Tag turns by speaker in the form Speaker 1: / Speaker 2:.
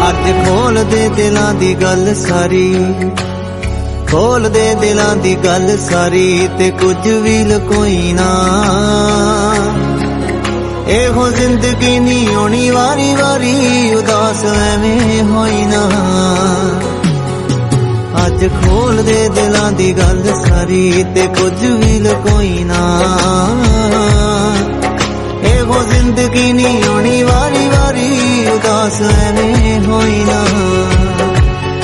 Speaker 1: अज खोल दे दिलां दी गल सारी, खोल दे दिलां दी गल सारी, ते कुछ भी लकोई ना। एहो जिंदगी नी होनी वारी वारी, उदास एवें होई ना। अज खोल दे दिलां दी गल सारी, ते कुछ भी लकोई ना।